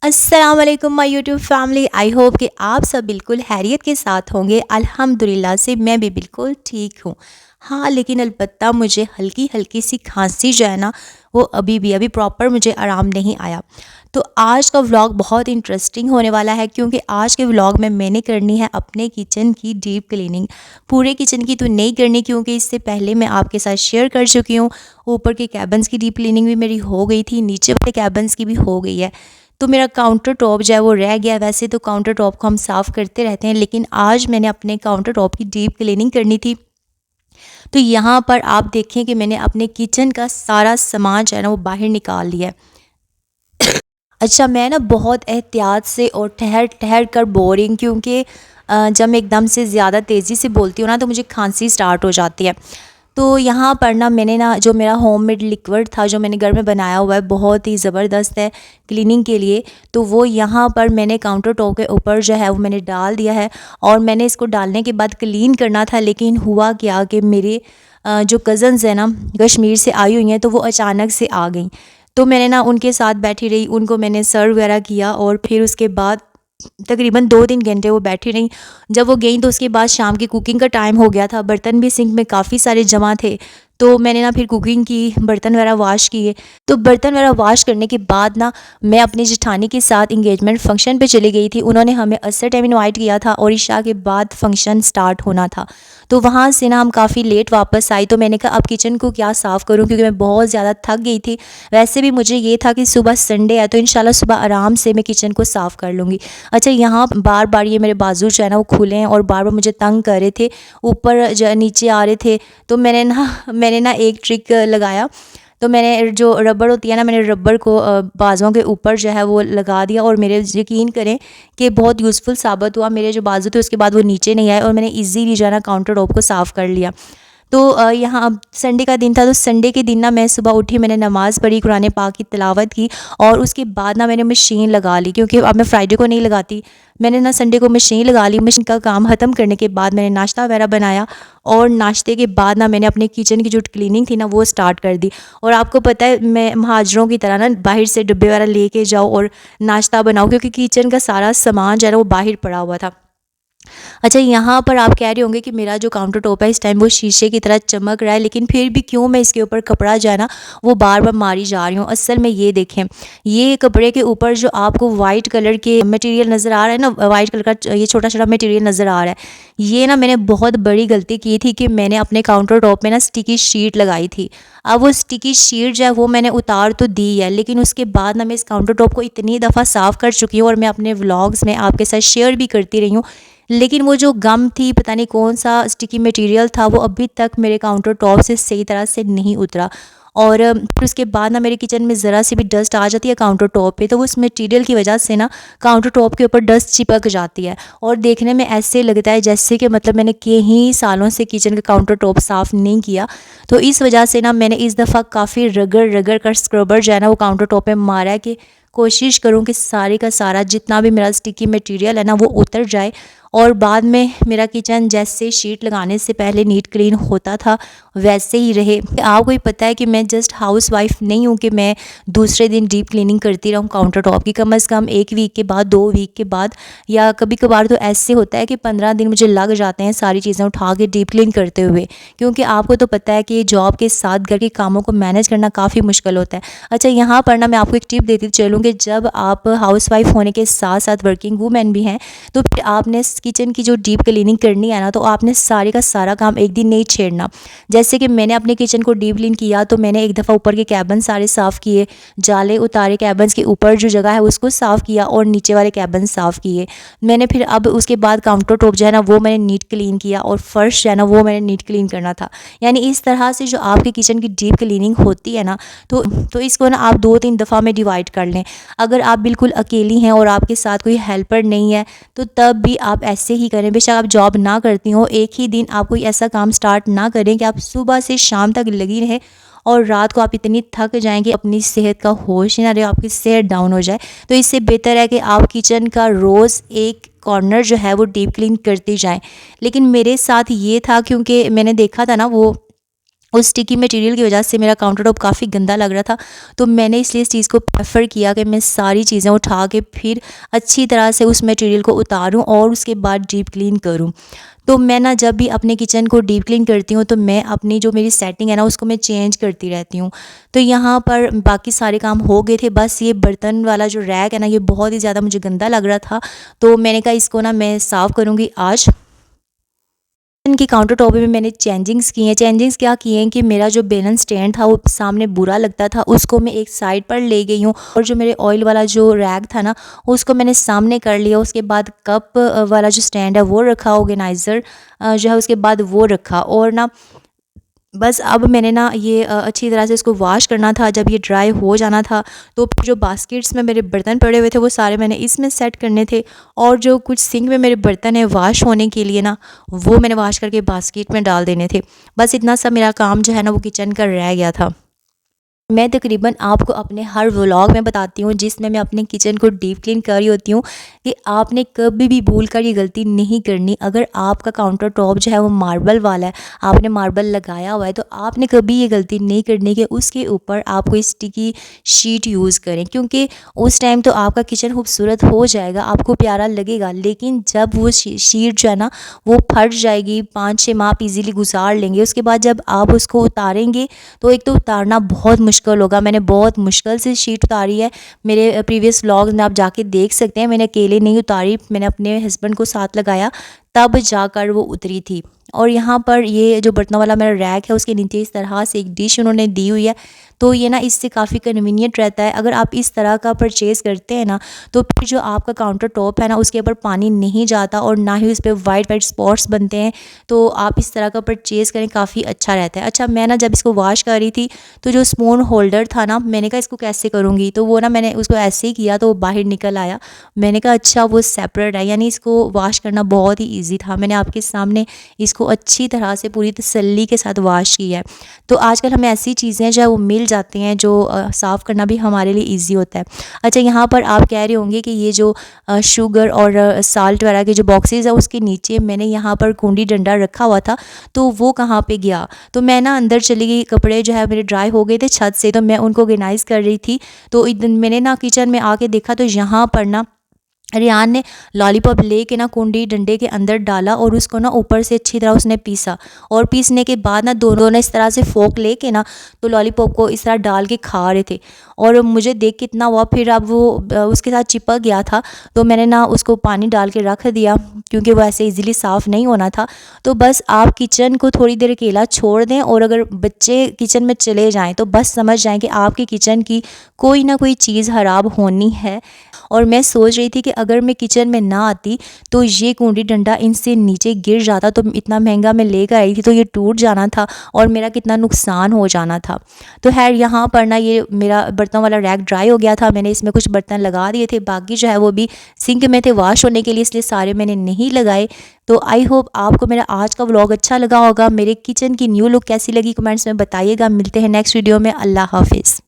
अस्सलाम वालेकुम my YouTube family. I hope कि आप सब बिल्कुल हैरियत के साथ होंगे। अल्हम्दुलिल्लाह से मैं भी बिल्कुल ठीक हूँ। हाँ, लेकिन अलबत्ता मुझे हल्की हल्की सी खांसी जो है ना, वो अभी प्रॉपर मुझे आराम नहीं आया। तो आज का व्लॉग बहुत इंटरेस्टिंग होने वाला है, क्योंकि आज के व्लॉग में मैंने करनी है अपने किचन की डीप क्लीनिंग। पूरे किचन की तो नहीं करनी, क्योंकि इससे पहले मैं आपके साथ शेयर कर चुकी हूँ। ऊपर के कैबिन्स की डीप क्लीनिंग भी मेरी हो गई थी, नीचे वाले कैबिन्स की भी हो गई है। तो मेरा काउंटर टॉप जो है वो रह गया। वैसे तो काउंटर टॉप को हम साफ़ करते रहते हैं, लेकिन आज मैंने अपने काउंटर टॉप की डीप क्लीनिंग करनी थी। तो यहाँ पर आप देखें कि मैंने अपने किचन का सारा सामान जो है ना वो बाहर निकाल लिया है। अच्छा, मैं ना बहुत एहतियात से और ठहर ठहर कर बोल रही हूँ, क्योंकि जब मैं एकदम से ज़्यादा तेज़ी से बोलती हूँ ना, तो मुझे खांसी स्टार्ट हो जाती है। तो यहाँ पर ना मैंने ना जो मेरा होममेड लिक्विड था, जो मैंने घर में बनाया हुआ है, बहुत ही ज़बरदस्त है क्लीनिंग के लिए। तो वो यहाँ पर मैंने काउंटर टॉप के ऊपर जो है वो मैंने डाल दिया है। और मैंने इसको डालने के बाद क्लीन करना था, लेकिन हुआ क्या कि मेरे जो कज़न्स हैं ना, कश्मीर से आई हुई हैं, तो वो अचानक से आ गई। तो मैंने ना उनके साथ बैठी रही, उनको मैंने सर्व वगैरह किया, और फिर उसके बाद तकरीबन 2-3 घंटे वो बैठी रहीं। जब वो गईं तो उसके बाद शाम की कुकिंग का टाइम हो गया था। बर्तन भी सिंक में काफ़ी सारे जमा थे, तो मैंने ना फिर कुकिंग की, बर्तन वगैरह वाश किए। तो बर्तन वगैरह वाश करने के बाद ना मैं अपनी जेठानी के साथ इंगेजमेंट फ़ंक्शन पे चली गई थी। उन्होंने हमें असर टाइम इनवाइट किया था और इशा के बाद फ़ंक्शन स्टार्ट होना था। तो वहाँ से ना हम काफ़ी लेट वापस आई। तो मैंने कहा अब किचन को क्या साफ़ करूँ, क्योंकि मैं बहुत ज़्यादा थक गई थी। वैसे भी मुझे ये था कि सुबह संडे है, तो इंशाल्लाह सुबह आराम से मैं किचन को साफ़ कर लूँगी। अच्छा, यहाँ बार बार ये मेरे बाजू जो है ना वो खुले हैं और बार बार मुझे तंग कर रहे थे, ऊपर नीचे आ रहे थे। तो मैंने ना एक ट्रिक लगाया। तो मैंने जो रबड़ होती है ना, मैंने रबड़ को बाजुओं के ऊपर जो है वो लगा दिया, और मेरे यकीन करें कि बहुत यूज़फुल साबित हुआ। मेरे जो बाजू थे उसके बाद वो नीचे नहीं आए, और मैंने इजीली जो है ना काउंटर टॉप को साफ़ कर लिया। तो यहाँ अब संडे का दिन था, तो संडे के दिन ना मैं सुबह उठी, मैंने नमाज़ पढ़ी, कुरान पाक की तिलावत की, और उसके बाद ना मैंने मशीन लगा ली, क्योंकि अब मैं फ्राइडे को नहीं लगाती। मैंने ना संडे को मशीन लगा ली। मशीन का काम ख़त्म करने के बाद मैंने नाश्ता वगैरह बनाया, और नाश्ते के बाद ना मैंने अपने किचन की जो क्लीनिंग थी ना वो स्टार्ट कर दी। और आपको पता है, मैं महाजरों की तरह ना बाहर से डब्बे वगैरह लेके जाओ और नाश्ता बनाओ, क्योंकि किचन का सारा सामान जो है ना वो बाहर पड़ा हुआ था। अच्छा, यहाँ पर आप कह रहे होंगे कि मेरा जो काउंटर टॉप है इस टाइम वो शीशे की तरह चमक रहा है, लेकिन फिर भी क्यों मैं इसके ऊपर कपड़ा जो है ना वो बार बार मारी जा रही हूँ। असल में ये देखें, ये कपड़े के ऊपर जो आपको वाइट कलर के मटेरियल नज़र आ रहा है ना, वाइट कलर का ये छोटा छोटा मटेरियल नज़र आ रहा है, ये ना मैंने बहुत बड़ी गलती की थी कि मैंने अपने काउंटर टॉप में ना स्टिकी शीट लगाई थी। अब वो स्टिकी शीट जो है वो मैंने उतार तो दी है, लेकिन उसके बाद ना मैं इस काउंटर टॉप को इतनी दफ़ा साफ़ कर चुकी हूँ, और मैं अपने व्लॉग्स में आपके साथ शेयर भी करती रही हूँ, लेकिन वो जो गम थी, पता नहीं कौन सा स्टिकी मटेरियल था, वो अभी तक मेरे काउंटर टॉप से सही तरह से नहीं उतरा। और फिर उसके बाद ना मेरे किचन में ज़रा सी भी डस्ट आ जाती है काउंटर टॉप पे, तो वो उस मटेरियल की वजह से ना काउंटर टॉप के ऊपर डस्ट चिपक जाती है, और देखने में ऐसे लगता है जैसे कि मतलब मैंने कई सालों से किचन का काउंटर टॉप साफ़ नहीं किया। तो इस वजह से ना मैंने इस दफ़ा काफ़ी रगड़ रगड़ कर स्क्रबर जो है ना वो काउंटर टॉप पे मारा है, कि कोशिश करूँ कि सारे का सारा जितना भी मेरा स्टिकी मटेरियल है ना वो उतर जाए, और बाद में मेरा किचन जैसे शीट लगाने से पहले नीट क्लीन होता था वैसे ही रहे। आपको ही पता है कि मैं जस्ट हाउस वाइफ नहीं हूँ कि मैं दूसरे दिन डीप क्लीनिंग करती रहूँ काउंटर टॉप की। कम से कम 1 वीक के बाद, 2 वीक के बाद, या कभी कभार तो ऐसे होता है कि 15 दिन मुझे लग जाते हैं सारी चीज़ें उठा के डीप क्लीन करते हुए, क्योंकि आपको तो पता है कि जॉब के साथ घर के कामों को मैनेज करना काफ़ी मुश्किल होता है। अच्छा, यहाँ पर ना मैं आपको एक टिप देती चलूँ कि जब आप हाउस वाइफ होने के साथ साथ वर्किंग वूमेन भी हैं, तो फिर आपने किचन की जो डीप क्लीनिंग करनी है ना, तो आपने सारे का सारा काम एक दिन नहीं छेड़ना। जैसे कि मैंने अपने किचन को डीप क्लीन किया, तो मैंने एक दफ़ा ऊपर के कैबिन सारे साफ़ किए, जाले उतारे, कैबिन्स के ऊपर जो जगह है उसको साफ़ किया, और नीचे वाले कैबिन साफ़ किए मैंने। फिर अब उसके बाद काउंटर टॉप जो है ना वो मैंने नीट क्लीन किया, और फर्श जो है ना वो मैंने नीट क्लीन करना था। यानी इस तरह से जो आपके किचन की डीप क्लीनिंग होती है ना, तो इसको ना आप 2-3 दफ़ा में डिवाइड कर लें। अगर आप बिल्कुल अकेली हैं और आपके साथ कोई हेल्पर नहीं है, तो तब भी आप ऐसे ही करें। बेशक आप जॉब ना करती हो, एक ही दिन आप कोई ऐसा काम स्टार्ट ना करें कि आप सुबह से शाम तक लगी रहें, और रात को आप इतनी थक जाएँ कि अपनी सेहत का होश ही ना रहे, आपकी सेहत डाउन हो जाए। तो इससे बेहतर है कि आप किचन का रोज़ एक कॉर्नर जो है वो डीप क्लीन करती जाएँ। लेकिन मेरे साथ ये था, क्योंकि मैंने देखा था ना वो उस स्टिकी मटेरियल की वजह से मेरा काउंटर टॉप काफ़ी गंदा लग रहा था। तो मैंने इसलिए इस चीज़ को प्रेफ़र किया कि मैं सारी चीज़ें उठा के फिर अच्छी तरह से उस मटेरियल को उतारूँ और उसके बाद डीप क्लीन करूँ। तो मैं ना जब भी अपने किचन को डीप क्लीन करती हूँ तो मैं अपनी जो मेरी सेटिंग है ना उसको मैं चेंज करती रहती हूँ। तो यहाँ पर बाकी सारे काम हो गए थे, बस ये बर्तन वाला जो रैक है ना ये बहुत ही ज़्यादा मुझे गंदा लग रहा था। तो मैंने कहा इसको ना मैं साफ़ करूँगी आज। इनकी काउंटर टॉप में मैंने चेंजिंग्स की हैं। चेंजिंग्स क्या किए हैं कि मेरा जो बेलन स्टैंड था वो सामने बुरा लगता था, उसको मैं एक साइड पर ले गई हूँ और जो मेरे ऑयल वाला जो रैक था ना उसको मैंने सामने कर लिया। उसके बाद कप वाला जो स्टैंड है वो रखा, ऑर्गेनाइज़र जो है उसके बाद वो रखा और ना बस अब मैंने ना ये अच्छी तरह से इसको वॉश करना था। जब ये ड्राई हो जाना था तो फिर जो बास्केट्स में मेरे बर्तन पड़े हुए थे वो सारे मैंने इसमें सेट करने थे और जो कुछ सिंक में मेरे बर्तन हैं वॉश होने के लिए ना वो मैंने वॉश करके बास्केट में डाल देने थे। बस इतना सा मेरा काम जो है ना वो किचन का रह गया था। मैं तकरीबन आपको अपने हर व्लॉग में बताती हूँ जिसमें मैं अपने किचन को डीप क्लीन कर रही होती हूँ कि आपने कभी भी भूल कर ये गलती नहीं करनी। अगर आपका काउंटर टॉप जो है वो मार्बल वाला है, आपने मार्बल लगाया हुआ है, तो आपने कभी ये गलती नहीं करनी कि उसके ऊपर आप कोई स्टिकी शीट यूज़ करें, क्योंकि उस टाइम तो आपका किचन खूबसूरत हो जाएगा, आपको प्यारा लगेगा, लेकिन जब वो शीट जो है ना वो फट जाएगी, 5-6 माह आप ईज़िली गुजार लेंगे। उसके बाद जब आप उसको उतारेंगे तो एक तो उतारना बहुत मुश्किल होगा। मैंने बहुत मुश्किल से शीट उतारी है। मेरे प्रीवियस व्लॉग्स में आप जाके देख सकते हैं, मैंने अकेले नहीं उतारी, मैंने अपने हस्बैंड को साथ लगाया तब जाकर वो उतरी थी। और यहाँ पर ये जो बर्तनों वाला मेरा रैक है उसके नीचे इस तरह से एक डिश उन्होंने दी हुई है, तो ये ना इससे काफ़ी कन्वीनियंट रहता है। अगर आप इस तरह का परचेज़ करते हैं ना तो फिर जो आपका काउंटर टॉप है ना उसके ऊपर पानी नहीं जाता और ना ही उस पर वाइट वाइट स्पॉट्स बनते हैं। तो आप इस तरह का परचेज़ करें, काफ़ी अच्छा रहता है। अच्छा, मैं ना जब इसको वॉश कर रही थी तो जो स्पून होल्डर था ना, मैंने कहा इसको कैसे करूँगी, तो वो ना मैंने उसको ऐसे ही किया तो वो बाहर निकल आया। मैंने कहा अच्छा वो सेपरेट है, यानी इसको वॉश करना बहुत ही ईजी था। मैंने आपके सामने इसको अच्छी तरह से पूरी तसल्ली के साथ वॉश किया है। तो आजकल हमें ऐसी चीज़ें जो है वो मिल जाती हैं जो साफ़ करना भी हमारे लिए ईजी होता है। अच्छा, यहाँ पर आप कह रहे होंगे कि ये जो शुगर और साल्ट वगैरह के जो बॉक्सेस है उसके नीचे मैंने यहाँ पर कूंडी डंडा रखा हुआ था, तो वो कहाँ पे गया। तो मैं ना अंदर चली गई, कपड़े जो है मेरे ड्राई हो गए थे छत से, तो मैं उनको ऑर्गेनाइज़ कर रही थी। तो मैंने ना किचन में आके देखा तो यहाँ पर ना रियान ने लॉलीपॉप लेके ना कुंडी डंडे के अंदर डाला और उसको ना ऊपर से अच्छी तरह उसने पीसा, और पीसने के बाद ना दोनों ने इस तरह से फोक लेके ना तो लॉलीपॉप को इस तरह डाल के खा रहे थे। और मुझे देख के इतना हुआ, फिर अब वो उसके साथ चिपक गया था तो मैंने ना उसको पानी डाल के रख दिया, क्योंकि वो ऐसे इजीली साफ़ नहीं होना था। तो बस आप किचन को थोड़ी देर अकेला छोड़ दें और अगर बच्चे किचन में चले जाएँ तो बस समझ जाएँ कि आपके किचन की कोई ना कोई चीज़ ख़राब होनी है। और मैं सोच रही थी कि अगर मैं किचन में ना आती तो ये कूंडी डंडा इनसे नीचे गिर जाता, तो इतना महंगा मैं लेकर आई थी तो ये टूट जाना था और मेरा कितना नुकसान हो जाना था। तो खैर यहाँ पर ना ये मेरा बर्तन वाला रैक ड्राई हो गया था, मैंने इसमें कुछ बर्तन लगा दिए थे, बाकी जो है वो भी सिंक में थे वॉश होने के लिए, इसलिए सारे मैंने नहीं लगाए। तो आई होप आपको मेरा आज का व्लॉग अच्छा लगा होगा। मेरे किचन की न्यू लुक कैसी लगी कमेंट्स में बताइएगा। मिलते हैं नेक्स्ट वीडियो में। अल्लाह हाफिज़।